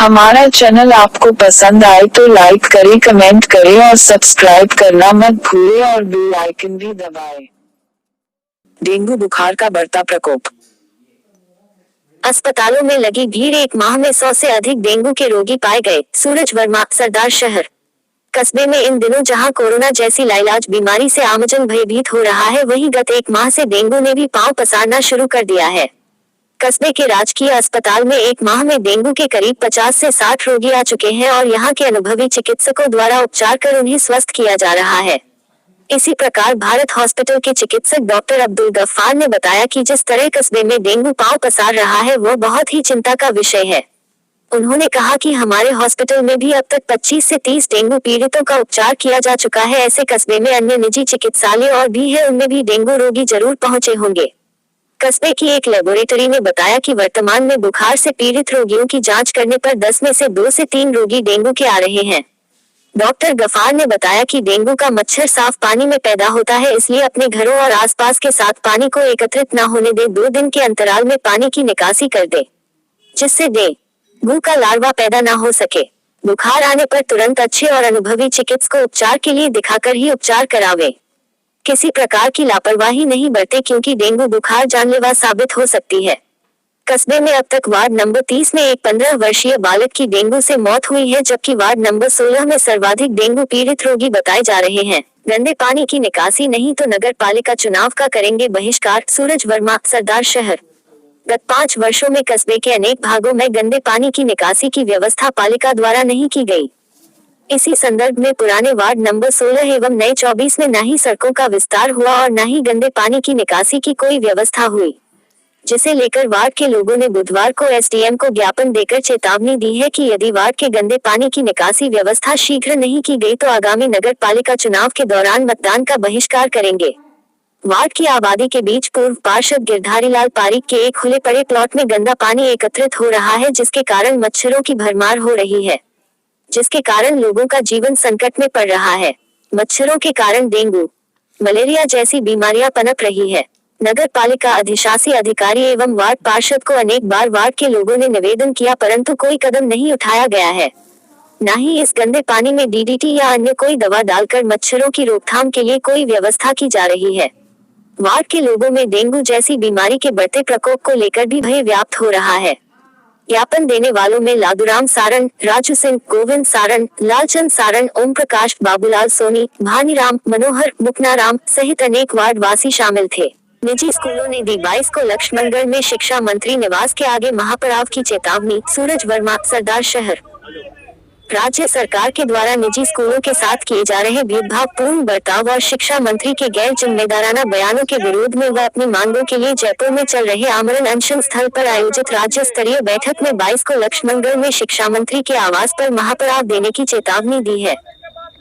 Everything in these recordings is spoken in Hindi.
हमारा चैनल आपको पसंद आए तो लाइक करें, कमेंट करें और सब्सक्राइब करना मत भूलें और बेल आइकन भी दबाएं। डेंगू बुखार का बढ़ता प्रकोप। अस्पतालों में लगी भीड़, एक माह में 100 से अधिक डेंगू के रोगी पाए गए। सूरज वर्मा, सरदार शहर। कस्बे में इन दिनों जहां कोरोना जैसी लाइलाज बीमारी से आमजन भयभीत हो रहा है, वहीं गत एक माह से डेंगू ने भी पांव पसारना शुरू कर दिया है। कस्बे के राजकीय अस्पताल में एक माह में डेंगू के करीब 50 से 60 रोगी आ चुके हैं और यहां के अनुभवी चिकित्सकों द्वारा उपचार कर उन्हें स्वस्थ किया जा रहा है। इसी प्रकार भारत हॉस्पिटल के चिकित्सक डॉक्टर अब्दुल गफ्फार ने बताया कि जिस तरह कस्बे में डेंगू पांव पसार रहा है, वो बहुत ही चिंता का विषय है। उन्होंने कहा कि हमारे हॉस्पिटल में भी अब तक 25 से 30 डेंगू पीड़ितों का उपचार किया जा चुका है। ऐसे कस्बे में अन्य निजी चिकित्सालय और भी है, उनमें भी डेंगू रोगी जरूर पहुंचे होंगे। कस्बे की एक लेबोरेटरी ने बताया कि वर्तमान में बुखार से पीड़ित रोगियों की जांच करने पर 10 में से 2 से 3 रोगी डेंगू के आ रहे हैं। डॉक्टर गफ्फार ने बताया कि डेंगू का मच्छर साफ पानी में पैदा होता है, इसलिए अपने घरों और आसपास के साथ पानी को एकत्रित न होने दे। 2 दिन के अंतराल में पानी की निकासी कर दे, जिससे डेंगू का लार्वा पैदा न हो सके। बुखार आने पर तुरंत अच्छे और अनुभवी चिकित्सक को उपचार के लिए दिखाकर ही उपचार करावे। किसी प्रकार की लापरवाही नहीं बरते, क्योंकि डेंगू बुखार जानलेवा साबित हो सकती है। कस्बे में अब तक वार्ड नंबर 30 में एक 15 वर्षीय बालक की डेंगू से मौत हुई है, जबकि वार्ड नंबर 16 में सर्वाधिक डेंगू पीड़ित रोगी बताए जा रहे हैं। गंदे पानी की निकासी नहीं तो नगर पालिका चुनाव का करेंगे बहिष्कार। सूरज वर्मा, सरदार शहर। गत 5 वर्षों में कस्बे के अनेक भागों में गंदे पानी की निकासी की व्यवस्था पालिका द्वारा नहीं की गई। इसी संदर्भ में पुराने वार्ड नंबर 16 एवं नए 24 में न ही सड़कों का विस्तार हुआ और न ही गंदे पानी की निकासी की कोई व्यवस्था हुई, जिसे लेकर वार्ड के लोगों ने बुधवार को एसडीएम को ज्ञापन देकर चेतावनी दी है कि यदि वार्ड के गंदे पानी की निकासी व्यवस्था शीघ्र नहीं की गई तो आगामी नगर पालिका चुनाव के दौरान मतदान का बहिष्कार करेंगे। वार्ड की आबादी के बीच पूर्व पार्षद गिरधारीलाल पारीक के एक खुले पड़े प्लॉट में गंदा पानी एकत्रित हो रहा है, जिसके कारण मच्छरों की भरमार हो रही है, जिसके कारण लोगों का जीवन संकट में पड़ रहा है। मच्छरों के कारण डेंगू, मलेरिया जैसी बीमारियां पनप रही है। नगर पालिका अधिशासी अधिकारी एवं वार्ड पार्षद को अनेक बार वार्ड के लोगों ने निवेदन किया, परंतु कोई कदम नहीं उठाया गया है। न ही इस गंदे पानी में डीडीटी या अन्य कोई दवा डालकर मच्छरों की रोकथाम के लिए कोई व्यवस्था की जा रही है। वार्ड के लोगों में डेंगू जैसी बीमारी के बढ़ते प्रकोप को लेकर भी भय व्याप्त हो रहा है। ज्ञापन देने वालों में लादूराम सारण, राजू सिंह, गोविंद सारण, लालचंद सारण, ओम प्रकाश, बाबूलाल सोनी, भानीराम, मनोहर, मुकनाराम सहित अनेक वार्ड वासी शामिल थे। निजी स्कूलों ने दी 22 को लक्ष्मणगढ़ में शिक्षा मंत्री निवास के आगे महापड़ाव की चेतावनी। सूरज वर्मा, सरदार शहर। राज्य सरकार के द्वारा निजी स्कूलों के साथ किए जा रहे भेदभावपूर्ण बर्ताव और शिक्षा मंत्री के गैर जिम्मेदाराना बयानों के विरोध में व अपनी मांगों के लिए जयपुर में चल रहे आमरण अनशन स्थल पर आयोजित राज्य स्तरीय बैठक में 22 को लक्ष्मणगढ़ में शिक्षा मंत्री के आवास पर महापड़ाव देने की चेतावनी दी है।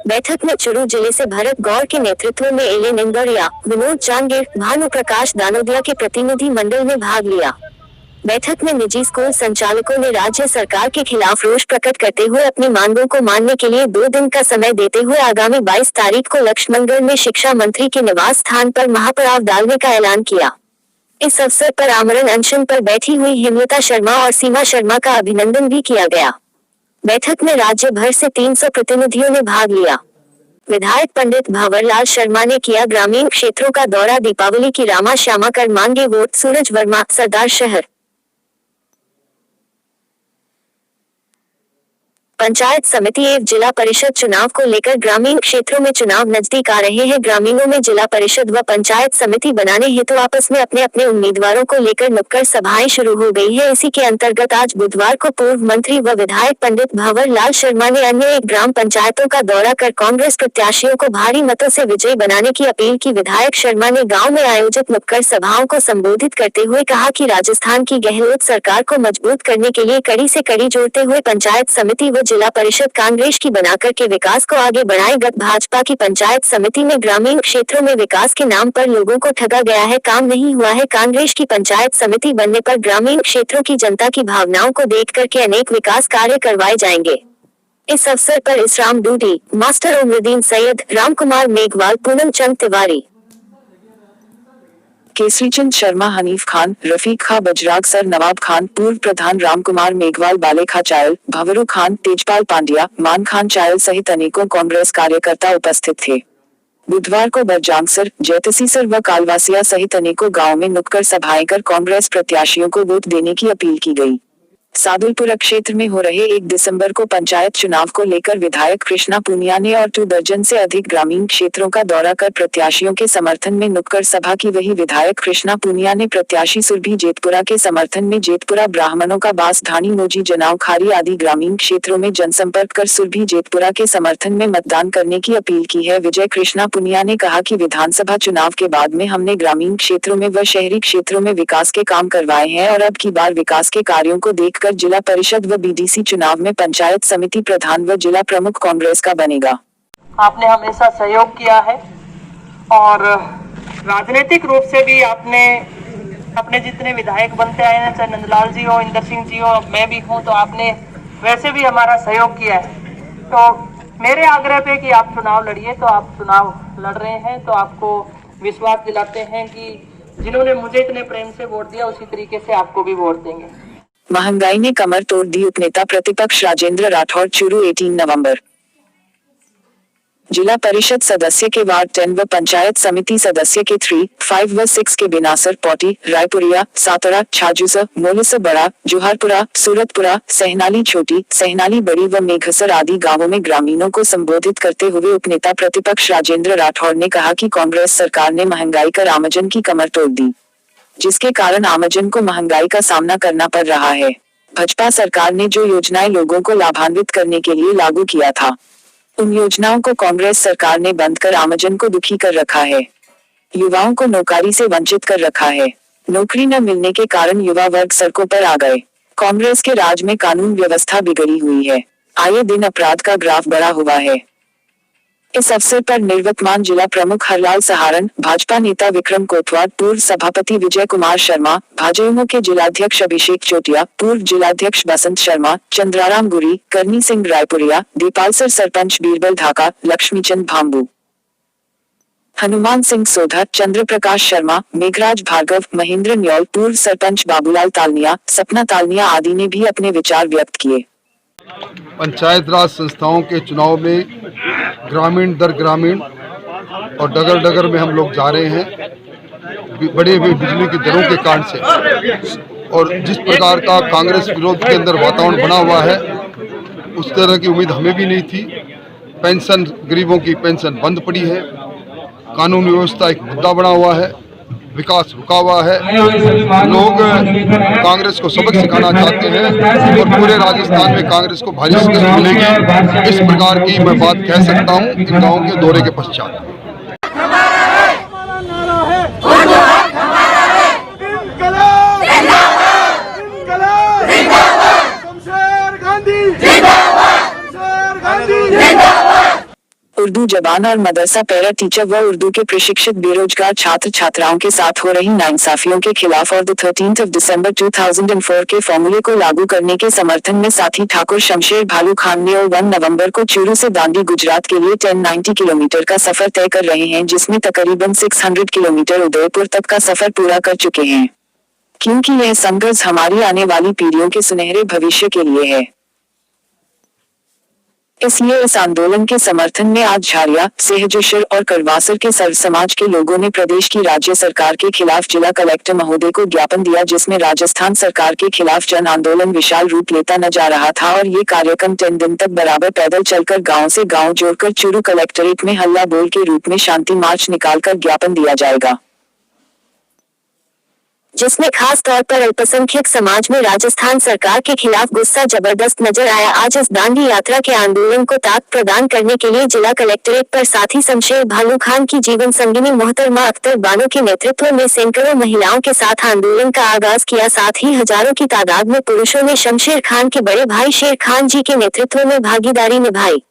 बैठक में चुरू जिले से भरत गौर के नेतृत्व में एले निंगरिया, विनोद जांगीर, भानु प्रकाश दानोदिया के प्रतिनिधि मंडल ने भाग लिया। बैठक में निजी स्कूल संचालकों ने राज्य सरकार के खिलाफ रोष प्रकट करते हुए अपनी मांगों को मानने के लिए 2 दिन का समय देते हुए आगामी 22 तारीख को लक्ष्मणगढ़ में शिक्षा मंत्री के निवास स्थान पर महापड़ाव डालने का ऐलान किया। इस अवसर पर आमरण अनशन पर बैठी हुई हेमलता शर्मा और सीमा शर्मा का अभिनंदन भी किया गया। बैठक में राज्य भर से 300 प्रतिनिधियों ने भाग लिया। विधायक पंडित भंवरलाल शर्मा ने किया ग्रामीण क्षेत्रों का दौरा। दीपावली की रामा श्यामा कर मांगे वोट। सूरज वर्मा, सरदार शहर। पंचायत समिति एवं जिला परिषद चुनाव को लेकर ग्रामीण क्षेत्रों में चुनाव नजदीक आ रहे हैं। ग्रामीणों में जिला परिषद व पंचायत समिति बनाने हेतु आपस में अपने अपने उम्मीदवारों को लेकर नुक्कड़ सभाएं शुरू हो गई है। इसी के अंतर्गत आज बुधवार को पूर्व मंत्री व विधायक पंडित भंवरलाल शर्मा ने अन्य एक ग्राम पंचायतों का दौरा कर कांग्रेस प्रत्याशियों को भारी मतों से विजयी बनाने की अपील की। विधायक शर्मा ने गाँव में आयोजित नुक्कड़ सभाओं को संबोधित करते हुए कहा कि राजस्थान की गहलोत सरकार को मजबूत करने के लिए कड़ी से कड़ी जोड़ते हुए पंचायत समिति व जिला परिषद कांग्रेस की बनाकर के विकास को आगे बढ़ाए। गत भाजपा की पंचायत समिति में ग्रामीण क्षेत्रों में विकास के नाम पर लोगों को ठगा गया है, काम नहीं हुआ है। कांग्रेस की पंचायत समिति बनने पर ग्रामीण क्षेत्रों की जनता की भावनाओं को देख करके अनेक विकास कार्य करवाए जाएंगे। इस अवसर पर इसराम डूडी, मास्टर उमरुद्दीन सैयद, रामकुमार मेघवाल, पूनम चंद तिवारी, केसरीचंद शर्मा, हनीफ खान, रफीक खां, बजराग सर, नवाब खान, पूर्व प्रधान रामकुमार मेघवाल, बालेखा चायल, भंवरू खान, तेजपाल पांड्या, मान खान चायल सहित अनेकों कांग्रेस कार्यकर्ता उपस्थित थे। बुधवार को बरजांगसर, जैतसीसर व कालवासिया सहित अनेकों गांवों में नुक्कड़ सभाएं कर कांग्रेस प्रत्याशियों को वोट देने की अपील की गई। सादुलपुरा क्षेत्र में हो रहे 1 दिसंबर को पंचायत चुनाव को लेकर विधायक कृष्णा पूनिया ने और 2 दर्जन से अधिक ग्रामीण क्षेत्रों का दौरा कर प्रत्याशियों के समर्थन में नुक्कड़ सभा की। वही विधायक कृष्णा पूनिया ने प्रत्याशी सुरभि जेतपुरा के समर्थन में जेतपुरा ब्राह्मणों का बास, ढाणी, मोजी, जनाव, खारी आदि ग्रामीण क्षेत्रों में जनसंपर्क कर सुरभि जेतपुरा के समर्थन में मतदान करने की अपील की है। विजय कृष्णा पूनिया ने कहा कि विधानसभा चुनाव के बाद में हमने ग्रामीण क्षेत्रों में व शहरी क्षेत्रों में विकास के काम करवाए हैं और अब की बार विकास के कार्यों को देखकर जिला परिषद व बीडीसी चुनाव में पंचायत समिति प्रधान व जिला प्रमुख कांग्रेस का बनेगा। आपने हमेशा सहयोग किया है और राजनीतिक रूप से भी आपने अपने जितने विधायक बनते आए हैं, चाहे नंदलाल जी हो, इंदर सिंह जी हो, मैं भी हूं, तो आपने वैसे भी हमारा सहयोग किया है। तो मेरे आग्रह पे कि आप चुनाव लड़िए, तो आप चुनाव लड़ रहे हैं, तो आपको विश्वास दिलाते हैं कि जिन्होंने मुझे इतने प्रेम से वोट दिया उसी तरीके से आपको भी वोट देंगे। महंगाई ने कमर तोड़ दी, उपनेता प्रतिपक्ष राजेंद्र राठौड़ चूरू। 18 नवंबर। जिला परिषद सदस्य के वार्ड 10 व पंचायत समिति सदस्य के 3, 5 व 6 के बिनासर, पौटी, रायपुरिया, सातरा, छाजूस, मोलिस बड़ा, जोहारपुरा, सूरतपुरा, सहनाली छोटी, सहनाली बड़ी व मेघसर आदि गांवों में ग्रामीणों को संबोधित करते हुए उपनेता प्रतिपक्ष राजेंद्र राठौड़ ने कहा कि कांग्रेस सरकार ने महंगाई कर आमजन की कमर तोड़ दी, जिसके कारण आमजन को महंगाई का सामना करना पड़ रहा है। भाजपा सरकार ने जो योजनाएं लोगों को लाभान्वित करने के लिए लागू किया था, उन योजनाओं को कांग्रेस सरकार ने बंद कर आमजन को दुखी कर रखा है। युवाओं को नौकरी से वंचित कर रखा है। नौकरी न मिलने के कारण युवा वर्ग सड़कों पर आ गए। कांग्रेस के राज में कानून व्यवस्था बिगड़ी हुई है। आए दिन अपराध का ग्राफ बढ़ा हुआ है। इस अवसर पर निवर्तमान जिला प्रमुख हरलाल सहारण, भाजपा नेता विक्रम कोतवाल, पूर्व सभापति विजय कुमार शर्मा, भाजयुमो के जिलाध्यक्ष अभिषेक चोटिया, पूर्व जिलाध्यक्ष बसंत शर्मा, चंद्राराम गुरी, करनी सिंह रायपुरिया, दीपालसर सरपंच बीरबल ढाका, लक्ष्मीचंद भांबू, हनुमान सिंह सोधा, चंद्र प्रकाश शर्मा, मेघराज भार्गव, महेंद्र न्यौल, पूर्व सरपंच बाबूलाल तालनिया, सपना तालनिया आदि ने भी अपने विचार व्यक्त किए। पंचायत राज संस्थाओं के चुनाव में ग्रामीण दर ग्रामीण और डगर डगर में हम लोग जा रहे हैं बढ़े हुए बिजली की दरों के कारण से, और जिस प्रकार का कांग्रेस विरोध के अंदर वातावरण बना हुआ है उस तरह की उम्मीद हमें भी नहीं थी। पेंशन, गरीबों की पेंशन बंद पड़ी है, कानून व्यवस्था एक मुद्दा बना हुआ है, विकास रुका हुआ है। लोग कांग्रेस को सबक सिखाना चाहते हैं और पूरे राजस्थान में कांग्रेस को भारी शिकस्त मिलेगी, इस प्रकार की मैं बात कह सकता हूं इन गांवों के दौरे के पश्चात। उर्दू जबान और मदरसा पैरा टीचर व उर्दू के प्रशिक्षित बेरोजगार छात्र छात्राओं के साथ हो रही नाइंसाफियों के खिलाफ और 13 दिसंबर 2004 के फॉर्मूले को लागू करने के समर्थन में साथी ठाकुर शमशेर भालू खान ने 1 नवंबर को चूरू से दांडी गुजरात के लिए 1090 किलोमीटर का सफर तय कर रहे हैं, जिसमें तकरीबन 600 किलोमीटर उदयपुर तक का सफर पूरा कर चुके हैं, क्योंकि यह संघर्ष हमारी आने वाली पीढ़ियों के सुनहरे भविष्य के लिए है। इसलिए इस आंदोलन के समर्थन में आज झारिया, सेहजोशर और करवासर के सर्व समाज के लोगों ने प्रदेश की राज्य सरकार के खिलाफ जिला कलेक्टर महोदय को ज्ञापन दिया, जिसमें राजस्थान सरकार के खिलाफ जन आंदोलन विशाल रूप लेता न जा रहा था और ये कार्यक्रम 10 दिन तक बराबर पैदल चलकर गांव से गांव जोड़कर चूरू कलेक्ट्रेट में हल्ला बोल के रूप में शांति मार्च निकालकर ज्ञापन दिया जाएगा, जिसमें खास तौर पर अल्पसंख्यक समाज में राजस्थान सरकार के खिलाफ गुस्सा जबरदस्त नजर आया। आज इस दांडी यात्रा के आंदोलन को ताकत प्रदान करने के लिए जिला कलेक्ट्रेट पर साथी शमशेर भालू खान की जीवन संगिनी मोहतरमा अख्तर बानो के नेतृत्व में सैकड़ों महिलाओं के साथ आंदोलन का आगाज किया। साथ ही हजारों की तादाद में पुरुषों ने शमशेर खान के बड़े भाई शेर खान जी के नेतृत्व में भागीदारी निभाई।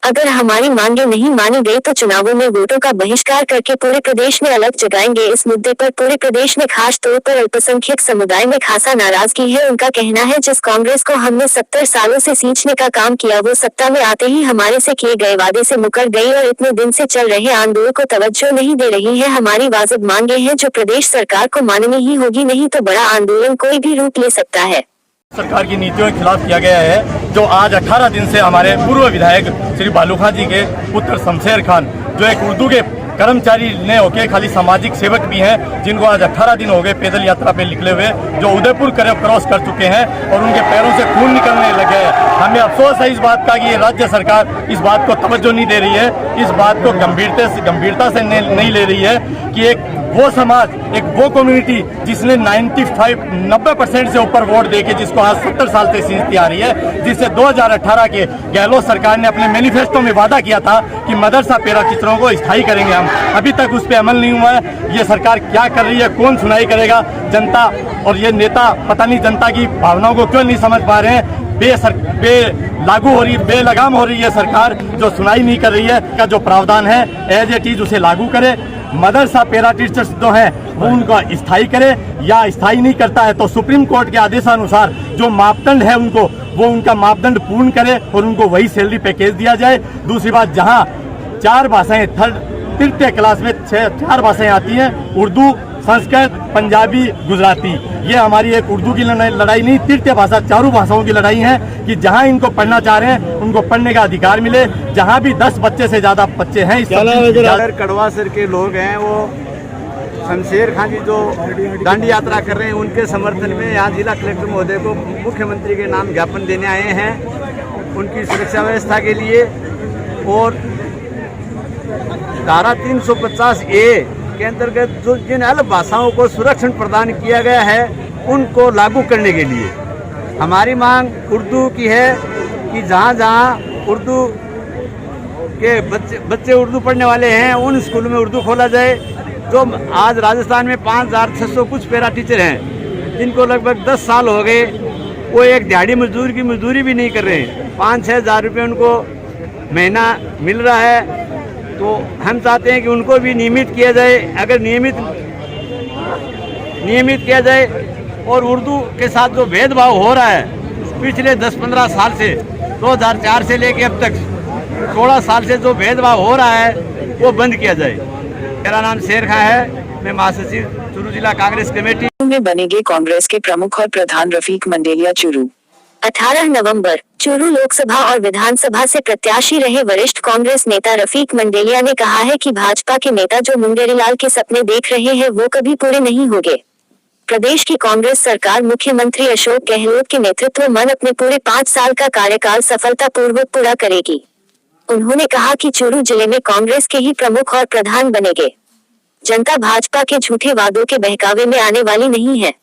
अगर हमारी मांगे नहीं मानी गई तो चुनावों में वोटों का बहिष्कार करके पूरे प्रदेश में अलग जगाएंगे। इस मुद्दे पर पूरे प्रदेश में खास तौर पर अल्पसंख्यक समुदाय में खासा नाराजगी है। उनका कहना है, जिस कांग्रेस को हमने 70 सालों से सींचने का काम किया, वो सत्ता में आते ही हमारे से किए गए वादे से मुकर गई और इतने दिन से चल रहे आंदोलन को तवज्जो नहीं दे रही है। हमारी वाजिब मांगे हैं जो प्रदेश सरकार को माननी ही होगी, नहीं तो बड़ा आंदोलन कोई भी रूप ले सकता है। सरकार की नीतियों के खिलाफ किया गया है। जो आज 18 दिन से हमारे पूर्व विधायक श्री बालू खां जी के पुत्र शमशेर खान, जो एक उर्दू के कर्मचारी ने होके खाली सामाजिक सेवक भी हैं, जिनको आज 18 दिन हो गए पैदल यात्रा पे निकले हुए, जो उदयपुर क्रॉस कर चुके हैं और उनके पैरों से खून निकलने लगे हैं। हमें अफसोस है इस बात का कि ये राज्य सरकार इस बात को तवज्जो नहीं दे रही है, इस बात को गंभीरता से नहीं ले रही है कि एक वो समाज, एक वो कम्युनिटी जिसने 90% से ऊपर वोट देके जिसको आज 70 साल से सींचती आ रही है, जिससे 2018 के गहलोत सरकार ने अपने मैनिफेस्टो में वादा किया था कि मदरसा पेरा टीचरों को स्थायी करेंगे हम, अभी तक उस पर अमल नहीं हुआ है। ये सरकार क्या कर रही है, कौन सुनाई करेगा? जनता और ये नेता पता नहीं जनता की भावनाओं को क्यों नहीं समझ पा रहे हैं। बेलगाम हो रही है सरकार, जो सुनाई नहीं कर रही है। का जो प्रावधान है एज इट इज उसे लागू करे। मदरसा पेरा टीचर्स जो है वो उनको स्थायी करे, या स्थायी नहीं करता है तो सुप्रीम कोर्ट के आदेशानुसार जो मापदंड है उनको वो उनका मापदंड पूर्ण करे और उनको वही सैलरी पैकेज दिया जाए। दूसरी बात, जहां 4 भाषाएं तृतीय क्लास में 4 भाषाएं आती हैं, उर्दू, संस्कृत, पंजाबी, गुजराती, ये हमारी एक उर्दू की लड़ाई नहीं, तृतीय भाषा 4 भाषाओं की लड़ाई है कि जहां इनको पढ़ना चाह रहे हैं उनको पढ़ने का अधिकार मिले। जहां भी 10 बच्चे से ज्यादा बच्चे हैं, कड़वा सर के लोग हैं, वो शमशेर खान जी जो दांडी यात्रा कर रहे हैं उनके समर्थन में यहाँ जिला कलेक्टर महोदय को मुख्यमंत्री के नाम ज्ञापन देने आए हैं, उनकी सुरक्षा व्यवस्था के लिए। और धारा 350A के अंतर्गत जो जिन अलग भाषाओं को सुरक्षण प्रदान किया गया है उनको लागू करने के लिए हमारी मांग उर्दू की है कि जहाँ जहाँ उर्दू के बच्चे उर्दू पढ़ने वाले हैं उन स्कूलों में उर्दू खोला जाए। जो आज राजस्थान में 5600 कुछ पैरा टीचर हैं, जिनको लगभग 10 साल हो गए, वो एक दिहाड़ी मजदूर की मजदूरी भी नहीं कर रहे हैं, 5-6 हज़ार रुपये उनको महीना मिल रहा है। तो हम चाहते हैं कि उनको भी नियमित किया जाए। अगर नियमित किया जाए और उर्दू के साथ जो भेदभाव हो रहा है पिछले 10-15 साल से, 2004 से लेके अब तक 16 साल से जो भेदभाव हो रहा है वो बंद किया जाए। मेरा नाम शेर खां है, मैं महासचिव चूरू जिला कांग्रेस कमेटी में बनेंगे कांग्रेस के प्रमुख और प्रधान रफीक मंडेलिया। चूरू 18 नवंबर चूरू लोकसभा और विधानसभा से प्रत्याशी रहे वरिष्ठ कांग्रेस नेता रफीक मंडेलिया ने कहा है कि भाजपा के नेता जो मुंगेरीलाल के सपने देख रहे हैं वो कभी पूरे नहीं होंगे। प्रदेश की कांग्रेस सरकार मुख्यमंत्री अशोक गहलोत के नेतृत्व में अपने पूरे 5 साल का कार्यकाल सफलतापूर्वक पूरा करेगी। उन्होंने कहा कि चूरू जिले में कांग्रेस के ही प्रमुख और प्रधान बनेंगे। जनता भाजपा के झूठे वादों के बहकावे में आने वाली नहीं है।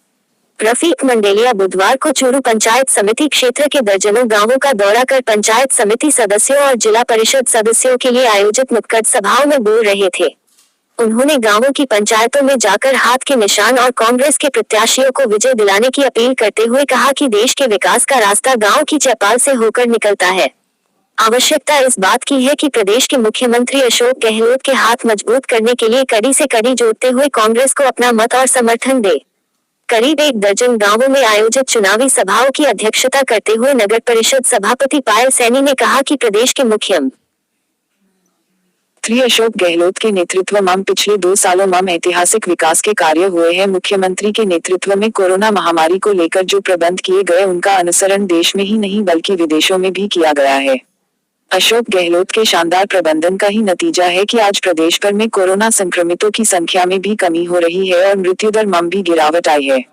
रफीक मंडेलिया बुधवार को चूरू पंचायत समिति क्षेत्र के दर्जनों गांवों का दौरा कर पंचायत समिति सदस्यों और जिला परिषद सदस्यों के लिए आयोजित नुक्कड़ सभाओं में बोल रहे थे। उन्होंने गांवों की पंचायतों में जाकर हाथ के निशान और कांग्रेस के प्रत्याशियों को विजय दिलाने की अपील करते हुए कहा कि देश के विकास का रास्ता गांव की चौपाल से होकर निकलता है। आवश्यकता इस बात की है कि प्रदेश के मुख्यमंत्री अशोक गहलोत के हाथ मजबूत करने के लिए कड़ी से कड़ी जोड़ते हुए कांग्रेस को अपना मत और समर्थन दे। करीब 1 दर्जन गांवों में आयोजित चुनावी सभाओं की अध्यक्षता करते हुए नगर परिषद सभापति पायल सैनी ने कहा कि प्रदेश के मुख्यमंत्री अशोक गहलोत के नेतृत्व में पिछले 2 सालों में ऐतिहासिक विकास के कार्य हुए हैं। मुख्यमंत्री के नेतृत्व में कोरोना महामारी को लेकर जो प्रबंध किए गए उनका अनुसरण देश में ही नहीं बल्कि विदेशों में भी किया गया है। अशोक गहलोत के शानदार प्रबंधन का ही नतीजा है कि आज प्रदेश भर में कोरोना संक्रमितों की संख्या में भी कमी हो रही है और मृत्यु दर में भी गिरावट आई है।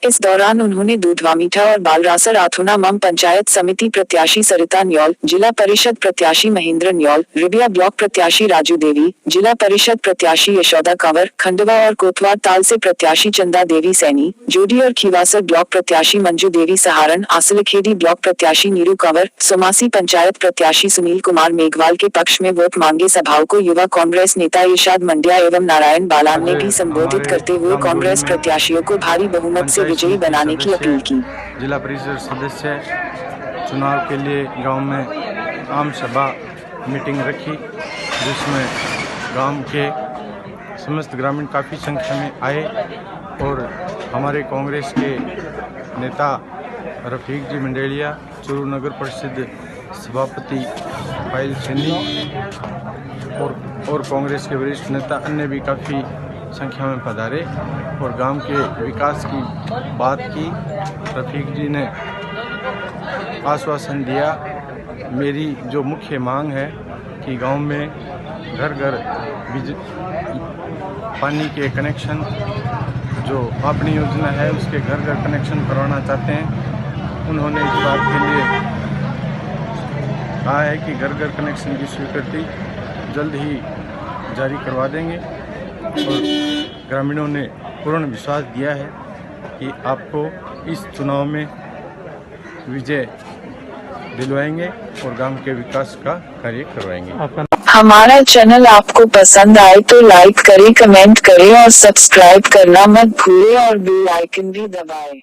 इस दौरान उन्होंने दूधवा मीठा और बालरासर आथुना मम पंचायत समिति प्रत्याशी सरिता न्योल, जिला परिषद प्रत्याशी महेंद्र न्योल, रिबिया ब्लॉक प्रत्याशी राजू देवी, जिला परिषद प्रत्याशी यशोदा कंवर, खंडवा और कोतवाल ताल से प्रत्याशी चंदा देवी सैनी, जोडी और खीवासर ब्लॉक प्रत्याशी मंजू देवी सहारण, आसलखेड़ी ब्लॉक प्रत्याशी नीरू कंवर, सोमासी पंचायत प्रत्याशी सुनील कुमार मेघवाल के पक्ष में वोट मांगे। सभाओं को युवा कांग्रेस नेता इरशाद मंडिया एवं नारायण बालान ने भी संबोधित करते हुए कांग्रेस प्रत्याशियों को भारी बहुमत से विजयी बनाने की अपील की। जिला परिषद सदस्य चुनाव के लिए गांव में आम सभा मीटिंग रखी, जिसमें गांव के समस्त ग्रामीण काफ़ी संख्या में आए और हमारे कांग्रेस के नेता रफीक जी मंडेलिया, चूरू नगर परिषद सभापति पायल सैनी और कांग्रेस के वरिष्ठ नेता अन्य भी काफ़ी संख्या में पधारे और गांव के विकास की बात की। रफीक जी ने आश्वासन दिया। मेरी जो मुख्य मांग है कि गांव में घर घर पानी के कनेक्शन, जो अपनी योजना है उसके घर घर कनेक्शन करवाना चाहते हैं। उन्होंने इस बात के लिए कहा है कि घर घर कनेक्शन की स्वीकृति जल्द ही जारी करवा देंगे और ग्रामीणों ने पूर्ण विश्वास दिया है कि आपको इस चुनाव में विजय दिलवाएंगे और गांव के विकास का कार्य करवाएंगे। हमारा चैनल आपको पसंद आए तो लाइक करें, कमेंट करें और सब्सक्राइब करना मत भूलें और बेल आइकन भी दबाएं।